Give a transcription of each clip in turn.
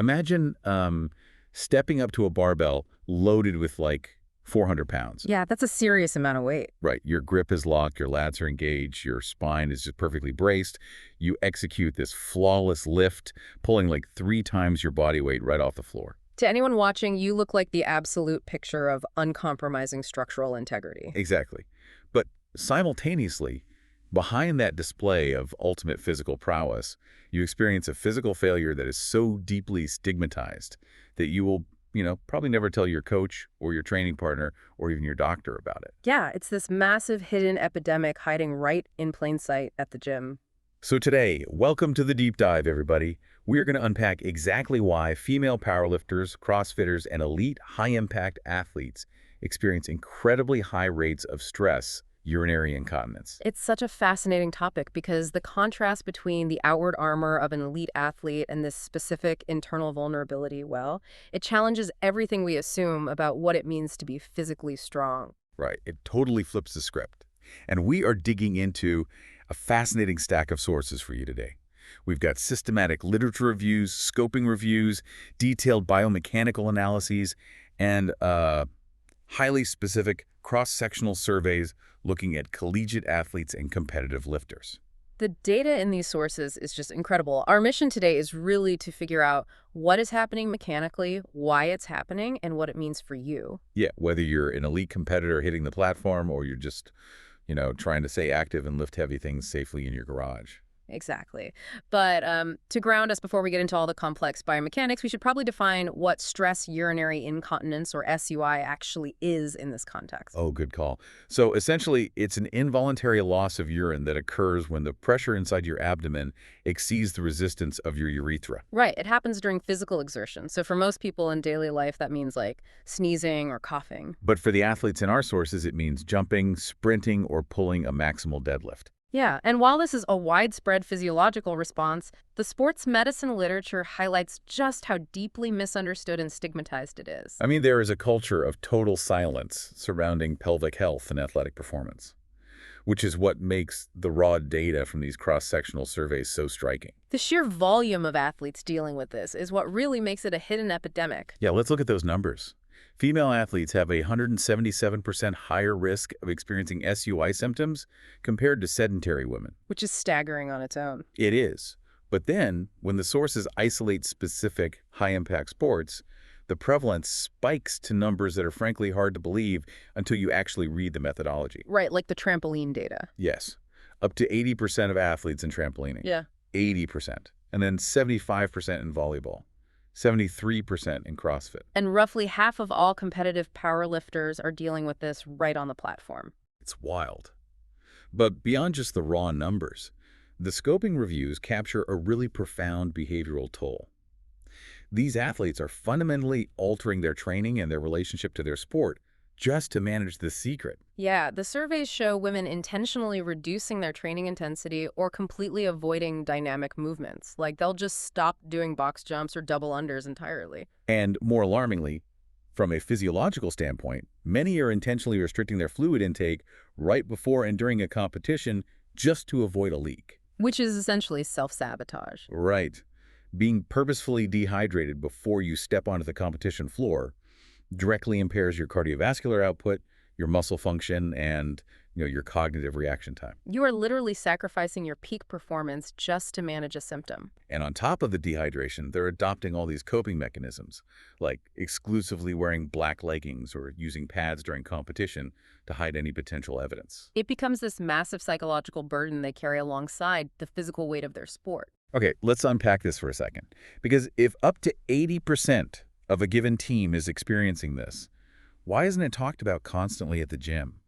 Imagine stepping up to a barbell loaded with like 400 pounds. Yeah, that's a serious amount of weight. Right. Your grip is locked, your lats are engaged, your spine is just perfectly braced. You execute this flawless lift, pulling like 3 times your body weight right off the floor. To anyone watching, you look like the absolute picture of uncompromising structural integrity. Exactly. But simultaneously, behind that display of ultimate physical prowess, you experience a physical failure that is so deeply stigmatized that you will, probably never tell your coach or your training partner or even your doctor about it. Yeah, it's this massive hidden epidemic hiding right in plain sight at the gym. So today, welcome to the deep dive, everybody. We're going to unpack exactly why female powerlifters, CrossFitters, and elite high-impact athletes experience incredibly high rates of stress, urinary incontinence. It's such a fascinating topic because the contrast between the outward armor of an elite athlete and this specific internal vulnerability, well, it challenges everything we assume about what it means to be physically strong. Right. It totally flips the script. And we are digging into a fascinating stack of sources for you today. We've got systematic literature reviews, scoping reviews, detailed biomechanical analyses, and highly specific cross-sectional surveys looking at collegiate athletes and competitive lifters. The data in these sources is just incredible. Our mission today is really to figure out what is happening mechanically, why it's happening, and what it means for you. Yeah, whether you're an elite competitor hitting the platform or you're just, trying to stay active and lift heavy things safely in your garage. Exactly. But to ground us before we get into all the complex biomechanics, we should probably define what stress urinary incontinence, or SUI, actually is in this context. Oh, good call. So essentially, it's an involuntary loss of urine that occurs when the pressure inside your abdomen exceeds the resistance of your urethra. Right. It happens during physical exertion. So for most people in daily life, that means like sneezing or coughing. But for the athletes in our sources, it means jumping, sprinting, or pulling a maximal deadlift. Yeah, and while this is a widespread physiological response, the sports medicine literature highlights just how deeply misunderstood and stigmatized it is. I mean, there is a culture of total silence surrounding pelvic health and athletic performance, which is what makes the raw data from these cross-sectional surveys so striking. The sheer volume of athletes dealing with this is what really makes it a hidden epidemic. Yeah, let's look at those numbers. Female athletes have a 177% higher risk of experiencing SUI symptoms compared to sedentary women. Which is staggering on its own. It is. But then, when the sources isolate specific high-impact sports, the prevalence spikes to numbers that are frankly hard to believe until you actually read the methodology. Right, like the trampoline data. Yes. Up to 80% of athletes in trampolining. Yeah. 80%. And then 75% in volleyball. 73% in CrossFit. And roughly half of all competitive powerlifters are dealing with this right on the platform. It's wild. But beyond just the raw numbers, the scoping reviews capture a really profound behavioral toll. These athletes are fundamentally altering their training and their relationship to their sport just to manage the secret. Yeah, the surveys show women intentionally reducing their training intensity or completely avoiding dynamic movements. Like they'll just stop doing box jumps or double unders entirely. And more alarmingly, from a physiological standpoint, many are intentionally restricting their fluid intake right before and during a competition just to avoid a leak. Which is essentially self-sabotage. Right. Being purposefully dehydrated before you step onto the competition floor directly impairs your cardiovascular output, your muscle function, and your cognitive reaction time. You are literally sacrificing your peak performance just to manage a symptom. And on top of the dehydration, they're adopting all these coping mechanisms, like exclusively wearing black leggings or using pads during competition to hide any potential evidence. It becomes this massive psychological burden they carry alongside the physical weight of their sport. Okay, let's unpack this for a second. Because if up to 80% of a given team is experiencing this, why isn't it talked about constantly at the gym?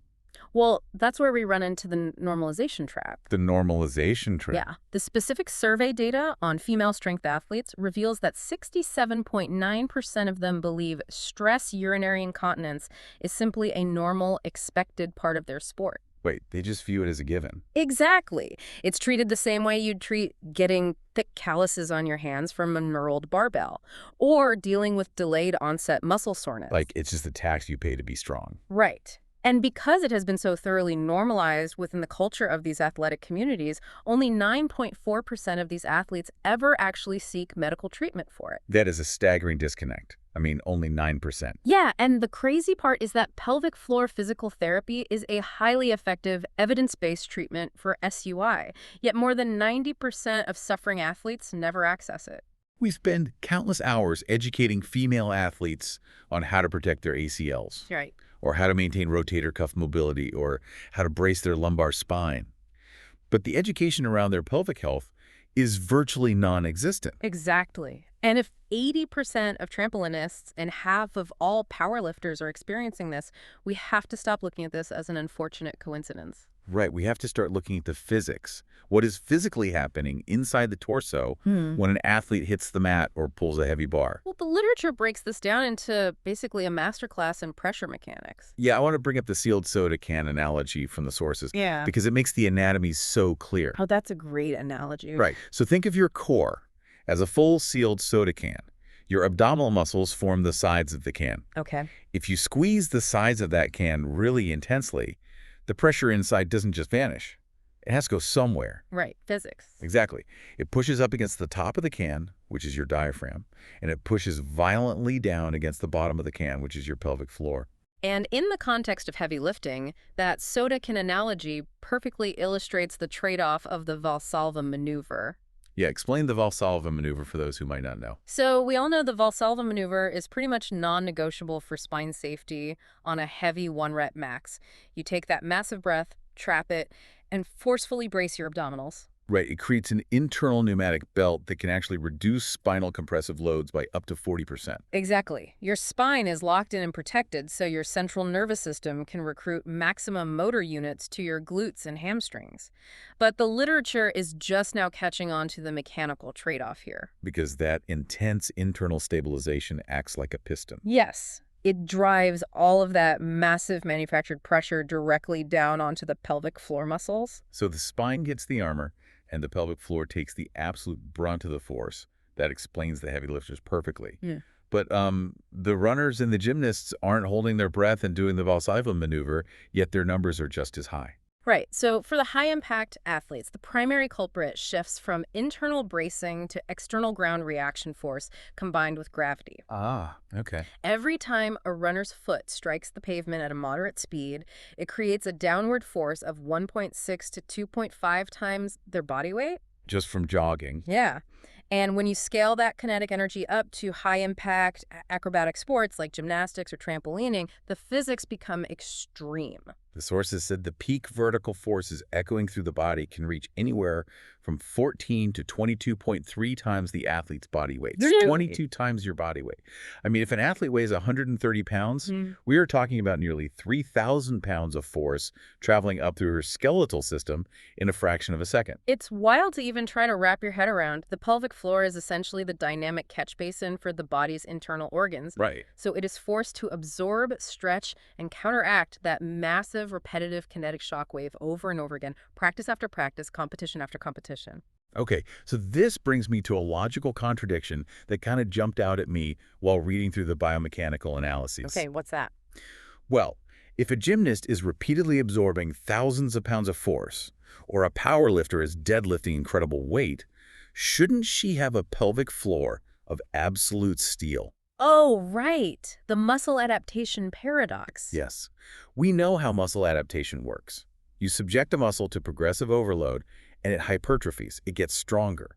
Well, that's where we run into the normalization trap. The normalization trap? Yeah. The specific survey data on female strength athletes reveals that 67.9% of them believe stress urinary incontinence is simply a normal, expected part of their sport. Wait, they just view it as a given. Exactly. It's treated the same way you'd treat getting thick calluses on your hands from a knurled barbell, or dealing with delayed onset muscle soreness. Like it's just the tax you pay to be strong. Right. And because it has been so thoroughly normalized within the culture of these athletic communities, only 9.4% of these athletes ever actually seek medical treatment for it. That is a staggering disconnect. I mean, only 9%. Yeah, and the crazy part is that pelvic floor physical therapy is a highly effective, evidence-based treatment for SUI, yet more than 90% of suffering athletes never access it. We spend countless hours educating female athletes on how to protect their ACLs, Right. or how to maintain rotator cuff mobility, or how to brace their lumbar spine. But the education around their pelvic health is virtually non-existent. Exactly. And if 80% of trampolinists and half of all powerlifters are experiencing this, we have to stop looking at this as an unfortunate coincidence. Right, we have to start looking at the physics. What is physically happening inside the torso when an athlete hits the mat or pulls a heavy bar? Well, the literature breaks this down into basically a masterclass in pressure mechanics. Yeah, I want to bring up the sealed soda can analogy from the sources Yeah. because it makes the anatomy so clear. Oh, that's a great analogy. Right, so think of your core as a full sealed soda can. Your abdominal muscles form the sides of the can. Okay. If you squeeze the sides of that can really intensely, the pressure inside doesn't just vanish. It has to go somewhere. Right. Physics. Exactly. It pushes up against the top of the can, which is your diaphragm, and it pushes violently down against the bottom of the can, which is your pelvic floor. And in the context of heavy lifting, that soda can analogy perfectly illustrates the trade-off of the Valsalva maneuver. Yeah, explain the Valsalva maneuver for those who might not know. So we all know the Valsalva maneuver is pretty much non-negotiable for spine safety on a heavy 1-rep max. You take that massive breath, trap it, and forcefully brace your abdominals. Right, it creates an internal pneumatic belt that can actually reduce spinal compressive loads by up to 40%. Exactly. Your spine is locked in and protected, so your central nervous system can recruit maximum motor units to your glutes and hamstrings. But the literature is just now catching on to the mechanical trade-off here. Because that intense internal stabilization acts like a piston. Yes. It drives all of that massive manufactured pressure directly down onto the pelvic floor muscles. So the spine gets the armor, and the pelvic floor takes the absolute brunt of the force. That explains the heavy lifters perfectly. Yeah. But the runners and the gymnasts aren't holding their breath and doing the Valsalva maneuver, yet their numbers are just as high. Right. So for the high-impact athletes, the primary culprit shifts from internal bracing to external ground reaction force combined with gravity. Ah, okay. Every time a runner's foot strikes the pavement at a moderate speed, it creates a downward force of 1.6 to 2.5 times their body weight. Just from jogging. Yeah. And when you scale that kinetic energy up to high-impact acrobatic sports like gymnastics or trampolining, the physics become extreme. The sources said the peak vertical forces echoing through the body can reach anywhere from 14 to 22.3 times the athlete's body weight. It's 22 times your body weight. I mean, if an athlete weighs 130 pounds, we are talking about nearly 3,000 pounds of force traveling up through her skeletal system in a fraction of a second. It's wild to even try to wrap your head around. The pelvic floor is essentially the dynamic catch basin for the body's internal organs. Right. So it is forced to absorb, stretch, and counteract that massive repetitive kinetic shock wave over and over again, practice after practice, competition after competition. Okay, so this brings me to a logical contradiction that kind of jumped out at me while reading through the biomechanical analyses. Okay, what's that? Well, if a gymnast is repeatedly absorbing thousands of pounds of force, or a power lifter is deadlifting incredible weight, shouldn't she have a pelvic floor of absolute steel? Oh, right. The muscle adaptation paradox. Yes. We know how muscle adaptation works. You subject a muscle to progressive overload, and it hypertrophies. It gets stronger.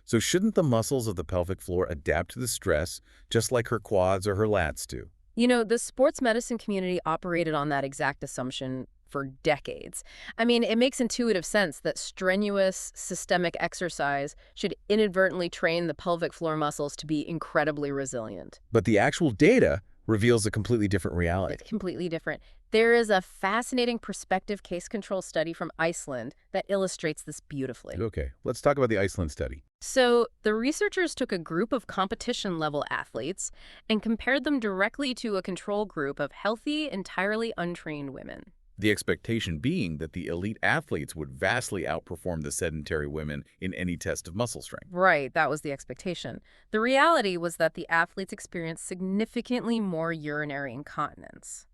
So shouldn't the muscles of the pelvic floor adapt to the stress just like her quads or her lats do? You know, the sports medicine community operated on that exact assumption for decades. I mean, it makes intuitive sense that strenuous systemic exercise should inadvertently train the pelvic floor muscles to be incredibly resilient. But the actual data reveals a completely different reality. It's completely different. There is a fascinating prospective case control study from Iceland that illustrates this beautifully. Okay, let's talk about the Iceland study. So the researchers took a group of competition-level athletes and compared them directly to a control group of healthy, entirely untrained women. The expectation being that the elite athletes would vastly outperform the sedentary women in any test of muscle strength. Right, that was the expectation. The reality was that the athletes experienced significantly more urinary incontinence.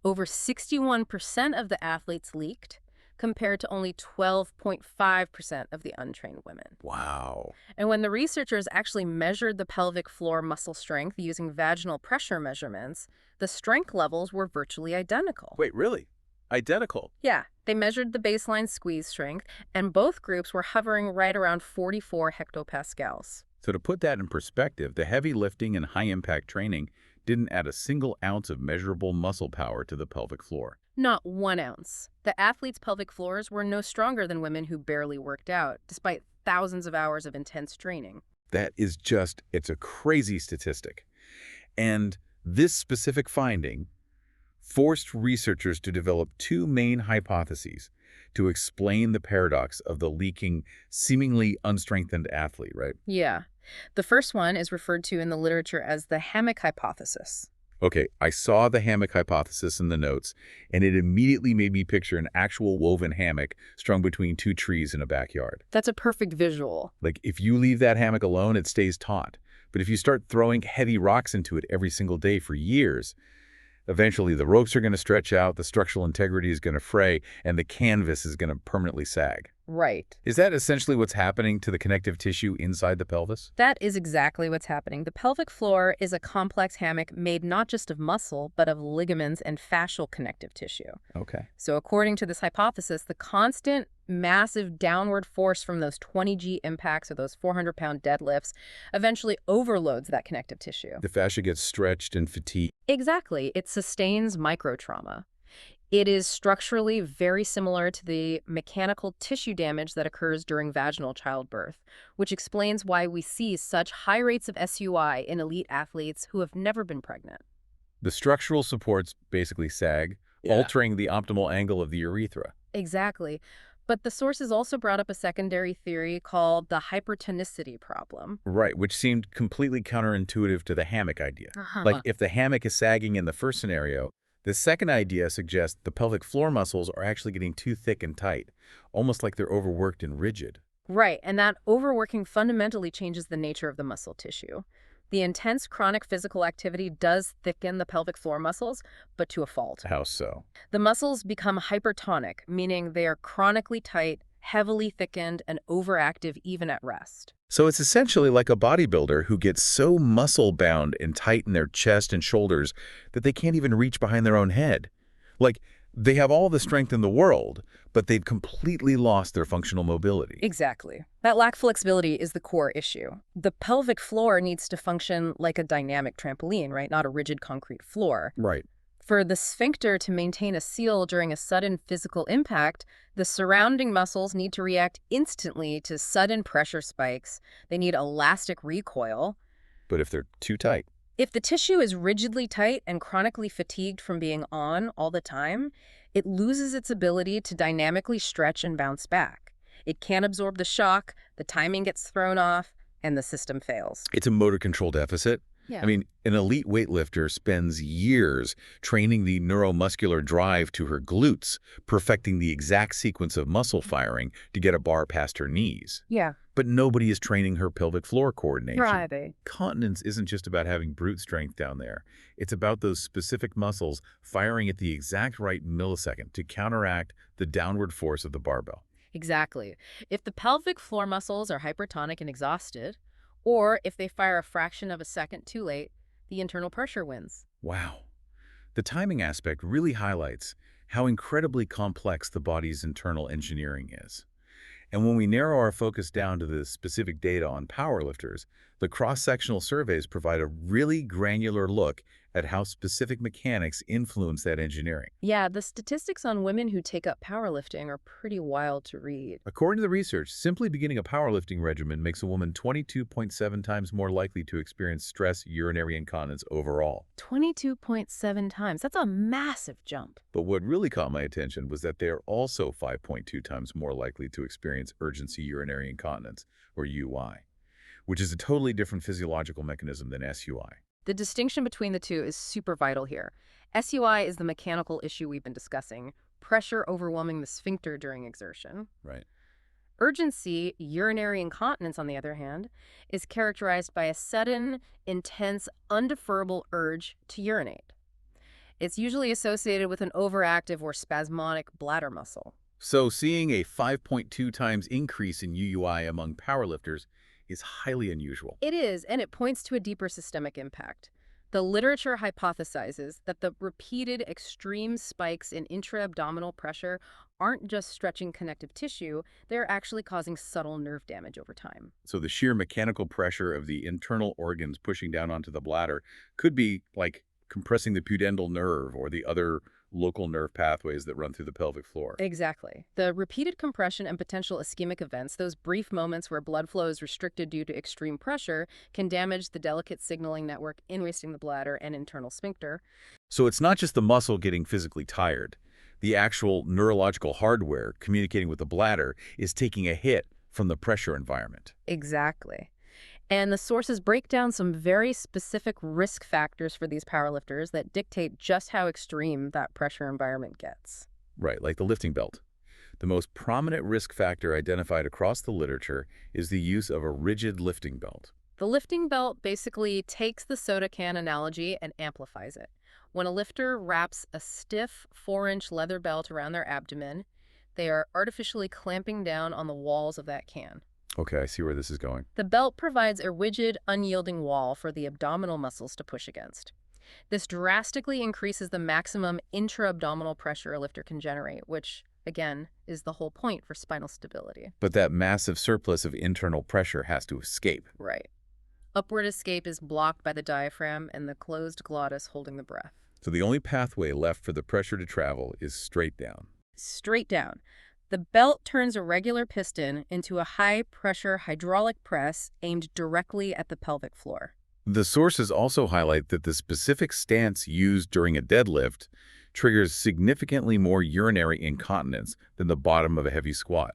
Over 61% of the athletes leaked, compared to only 12.5% of the untrained women. Wow. And when the researchers actually measured the pelvic floor muscle strength using vaginal pressure measurements, the strength levels were virtually identical. Wait, really? Identical? Yeah, they measured the baseline squeeze strength, and both groups were hovering right around 44 hectopascals. So to put that in perspective, the heavy lifting and high-impact training didn't add a single ounce of measurable muscle power to the pelvic floor. Not 1 ounce. The athletes' pelvic floors were no stronger than women who barely worked out, despite thousands of hours of intense training. That is just, it's a crazy statistic. And this specific finding forced researchers to develop two main hypotheses to explain the paradox of the leaking, seemingly unstrengthened athlete, right? Yeah. The first one is referred to in the literature as the hammock hypothesis. Okay, I saw the hammock hypothesis in the notes, and it immediately made me picture an actual woven hammock strung between two trees in a backyard. That's a perfect visual. Like, if you leave that hammock alone, it stays taut. But if you start throwing heavy rocks into it every single day for years, eventually the ropes are going to stretch out, the structural integrity is going to fray, and the canvas is going to permanently sag. Right. Is that essentially what's happening to the connective tissue inside the pelvis? That is exactly what's happening. The pelvic floor is a complex hammock made not just of muscle, but of ligaments and fascial connective tissue. Okay. So according to this hypothesis, the constant massive downward force from those 20G impacts or those 400-pound deadlifts eventually overloads that connective tissue. The fascia gets stretched and fatigued. Exactly. It sustains microtrauma. It is structurally very similar to the mechanical tissue damage that occurs during vaginal childbirth, which explains why we see such high rates of SUI in elite athletes who have never been pregnant. The structural supports basically sag, altering the optimal angle of the urethra. Exactly. But the sources also brought up a secondary theory called the hypertonicity problem. Right, which seemed completely counterintuitive to the hammock idea. Uh-huh. Like, if the hammock is sagging in the first scenario, the second idea suggests the pelvic floor muscles are actually getting too thick and tight, almost like they're overworked and rigid. Right, and that overworking fundamentally changes the nature of the muscle tissue. The intense chronic physical activity does thicken the pelvic floor muscles, but to a fault. How so? The muscles become hypertonic, meaning they are chronically tight, heavily thickened, and overactive even at rest. So it's essentially like a bodybuilder who gets so muscle-bound and tight in their chest and shoulders that they can't even reach behind their own head. Like, they have all the strength in the world, but they've completely lost their functional mobility. Exactly. That lack of flexibility is the core issue. The pelvic floor needs to function like a dynamic trampoline, right? Not a rigid concrete floor. Right. For the sphincter to maintain a seal during a sudden physical impact, the surrounding muscles need to react instantly to sudden pressure spikes. They need elastic recoil. But if they're too tight? If the tissue is rigidly tight and chronically fatigued from being on all the time, it loses its ability to dynamically stretch and bounce back. It can't absorb the shock, the timing gets thrown off, and the system fails. It's a motor control deficit. Yeah. I mean, an elite weightlifter spends years training the neuromuscular drive to her glutes, perfecting the exact sequence of muscle firing to get a bar past her knees. Yeah. But nobody is training her pelvic floor coordination. Right. Continence isn't just about having brute strength down there. It's about those specific muscles firing at the exact right millisecond to counteract the downward force of the barbell. Exactly. If the pelvic floor muscles are hypertonic and exhausted, or if they fire a fraction of a second too late, the internal pressure wins. Wow. The timing aspect really highlights how incredibly complex the body's internal engineering is. And when we narrow our focus down to the specific data on powerlifters, the cross-sectional surveys provide a really granular look at how specific mechanics influence that engineering. Yeah, the statistics on women who take up powerlifting are pretty wild to read. According to the research, simply beginning a powerlifting regimen makes a woman 22.7 times more likely to experience stress urinary incontinence overall. 22.7 times. That's a massive jump. But what really caught my attention was that they are also 5.2 times more likely to experience urgency urinary incontinence, or UI, which is a totally different physiological mechanism than SUI. The distinction between the two is super vital here. SUI is the mechanical issue we've been discussing, pressure overwhelming the sphincter during exertion. Right. Urgency, urinary incontinence, on the other hand, is characterized by a sudden, intense, undeferrable urge to urinate. It's usually associated with an overactive or spasmodic bladder muscle. So seeing a 5.2 times increase in UUI among powerlifters is highly unusual. It is, and it points to a deeper systemic impact. The literature hypothesizes that the repeated extreme spikes in intra-abdominal pressure aren't just stretching connective tissue, they're actually causing subtle nerve damage over time. So the sheer mechanical pressure of the internal organs pushing down onto the bladder could be like compressing the pudendal nerve or the other local nerve pathways that run through the pelvic floor. Exactly. The repeated compression and potential ischemic events, those brief moments where blood flow is restricted due to extreme pressure, can damage the delicate signaling network innervating the bladder and internal sphincter. So it's not just the muscle getting physically tired. The actual neurological hardware communicating with the bladder is taking a hit from the pressure environment. Exactly. And the sources break down some very specific risk factors for these powerlifters that dictate just how extreme that pressure environment gets. Right, like the lifting belt. The most prominent risk factor identified across the literature is the use of a rigid lifting belt. The lifting belt basically takes the soda can analogy and amplifies it. When a lifter wraps a stiff 4-inch leather belt around their abdomen, they are artificially clamping down on the walls of that can. Okay, I see where this is going. The belt provides a rigid, unyielding wall for the abdominal muscles to push against. This drastically increases the maximum intra-abdominal pressure a lifter can generate, which, again, is the whole point for spinal stability. But that massive surplus of internal pressure has to escape. Right. Upward escape is blocked by the diaphragm and the closed glottis holding the breath. So the only pathway left for the pressure to travel is straight down. Straight down. The belt turns a regular piston into a high-pressure hydraulic press aimed directly at the pelvic floor. The sources also highlight that the specific stance used during a deadlift triggers significantly more urinary incontinence than the bottom of a heavy squat.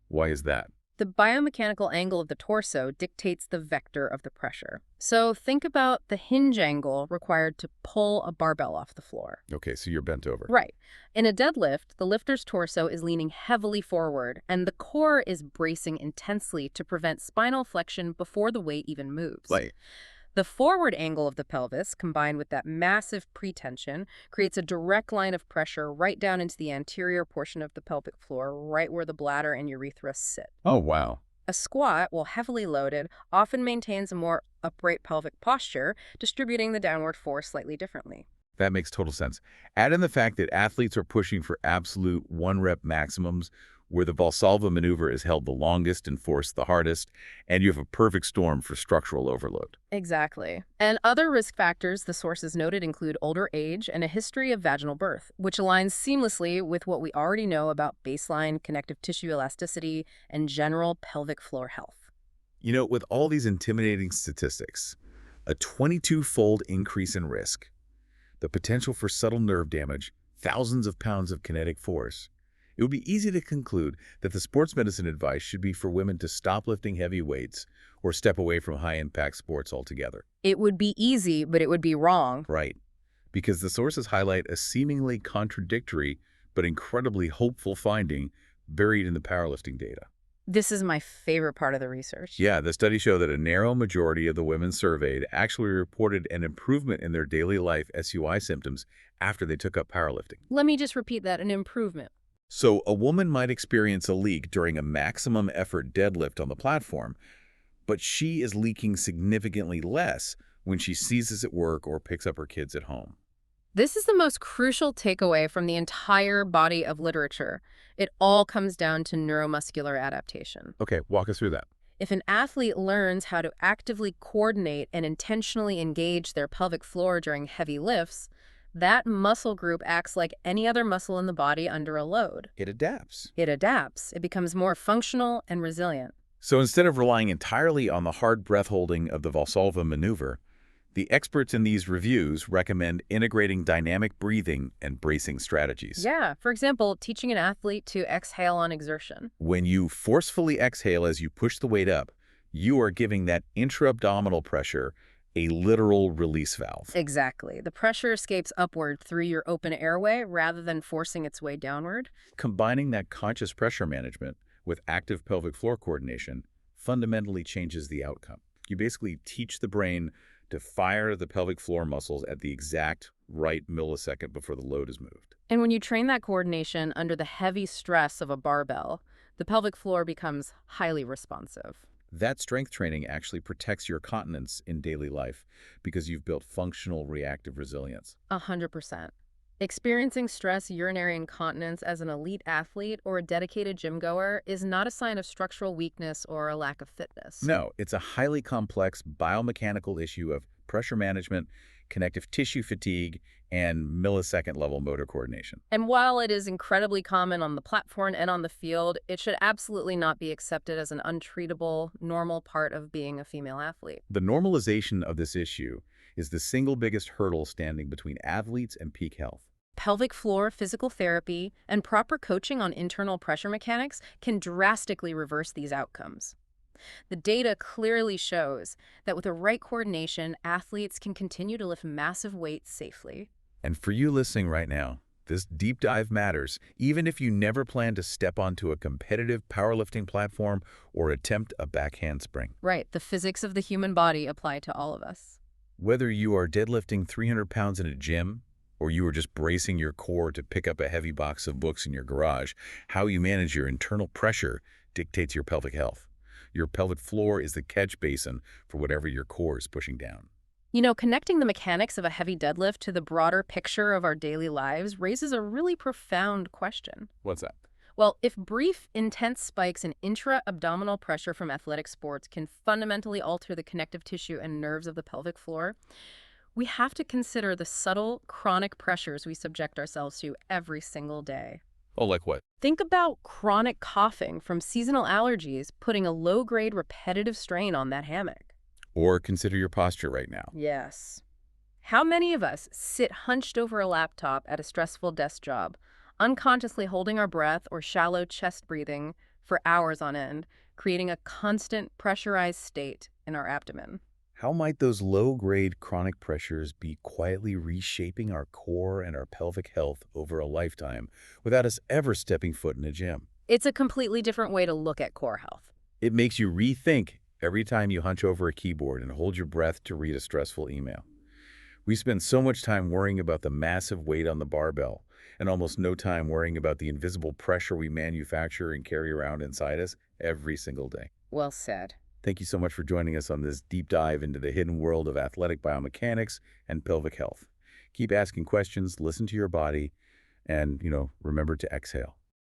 Why is that? The biomechanical angle of the torso dictates the vector of the pressure. So think about the hinge angle required to pull a barbell off the floor. Okay, so you're bent over. Right. In a deadlift, the lifter's torso is leaning heavily forward, and the core is bracing intensely to prevent spinal flexion before the weight even moves. Right. The forward angle of the pelvis, combined with that massive pretension, creates a direct line of pressure right down into the anterior portion of the pelvic floor, right where the bladder and urethra sit. Oh, wow. A squat, while heavily loaded, often maintains a more upright pelvic posture, distributing the downward force slightly differently. That makes total sense. Add in the fact that athletes are pushing for absolute one-rep maximums, where the Valsalva maneuver is held the longest and forced the hardest, and you have a perfect storm for structural overload. Exactly. And other risk factors the sources noted include older age and a history of vaginal birth, which aligns seamlessly with what we already know about baseline connective tissue elasticity and general pelvic floor health. You know, with all these intimidating statistics, a 22-fold increase in risk, the potential for subtle nerve damage, thousands of pounds of kinetic force, it would be easy to conclude that the sports medicine advice should be for women to stop lifting heavy weights or step away from high-impact sports altogether. It would be easy, but it would be wrong. Right. Because the sources highlight a seemingly contradictory but incredibly hopeful finding buried in the powerlifting data. This is my favorite part of the research. Yeah, the studies show that a narrow majority of the women surveyed actually reported an improvement in their daily life SUI symptoms after they took up powerlifting. Let me just repeat that, an improvement. So a woman might experience a leak during a maximum effort deadlift on the platform, but she is leaking significantly less when she seizes at work or picks up her kids at home. This is the most crucial takeaway from the entire body of literature. It all comes down to neuromuscular adaptation. Okay, walk us through that. If an athlete learns how to actively coordinate and intentionally engage their pelvic floor during heavy lifts, that muscle group acts like any other muscle in the body under a load. It adapts. It adapts. It becomes more functional and resilient. So instead of relying entirely on the hard breath holding of the Valsalva maneuver, the experts in these reviews recommend integrating dynamic breathing and bracing strategies. Yeah, for example, teaching an athlete to exhale on exertion. When you forcefully exhale as you push the weight up, you are giving that intra-abdominal pressure a literal release valve. Exactly. The pressure escapes upward through your open airway rather than forcing its way downward. Combining that conscious pressure management with active pelvic floor coordination fundamentally changes the outcome. You basically teach the brain to fire the pelvic floor muscles at the exact right millisecond before the load is moved. And when you train that coordination under the heavy stress of a barbell, the pelvic floor becomes highly responsive. That strength training actually protects your continence in daily life because you've built functional reactive resilience. 100%. Experiencing stress urinary incontinence as an elite athlete or a dedicated gym goer is not a sign of structural weakness or a lack of fitness. No, it's a highly complex biomechanical issue of pressure management, connective tissue fatigue, and millisecond-level motor coordination. And while it is incredibly common on the platform and on the field, it should absolutely not be accepted as an untreatable, normal part of being a female athlete. The normalization of this issue is the single biggest hurdle standing between athletes and peak health. Pelvic floor physical therapy and proper coaching on internal pressure mechanics can drastically reverse these outcomes. The data clearly shows that with the right coordination, athletes can continue to lift massive weights safely. And for you listening right now, this deep dive matters, even if you never plan to step onto a competitive powerlifting platform or attempt a back handspring. Right, the physics of the human body apply to all of us. Whether you are deadlifting 300 pounds in a gym, or you are just bracing your core to pick up a heavy box of books in your garage, how you manage your internal pressure dictates your pelvic health. Your pelvic floor is the catch basin for whatever your core is pushing down. You know, connecting the mechanics of a heavy deadlift to the broader picture of our daily lives raises a really profound question. What's that? Well, if brief, intense spikes in intra-abdominal pressure from athletic sports can fundamentally alter the connective tissue and nerves of the pelvic floor, we have to consider the subtle, chronic pressures we subject ourselves to every single day. Oh, like what? Think about chronic coughing from seasonal allergies putting a low-grade repetitive strain on that hammock. Or consider your posture right now. Yes. How many of us sit hunched over a laptop at a stressful desk job, unconsciously holding our breath or shallow chest breathing for hours on end, creating a constant pressurized state in our abdomen? How might those low-grade chronic pressures be quietly reshaping our core and our pelvic health over a lifetime without us ever stepping foot in a gym? It's a completely different way to look at core health. It makes you rethink every time you hunch over a keyboard and hold your breath to read a stressful email. We spend so much time worrying about the massive weight on the barbell and almost no time worrying about the invisible pressure we manufacture and carry around inside us every single day. Well said. Thank you so much for joining us on this deep dive into the hidden world of athletic biomechanics and pelvic health. Keep asking questions, listen to your body, and, remember to exhale.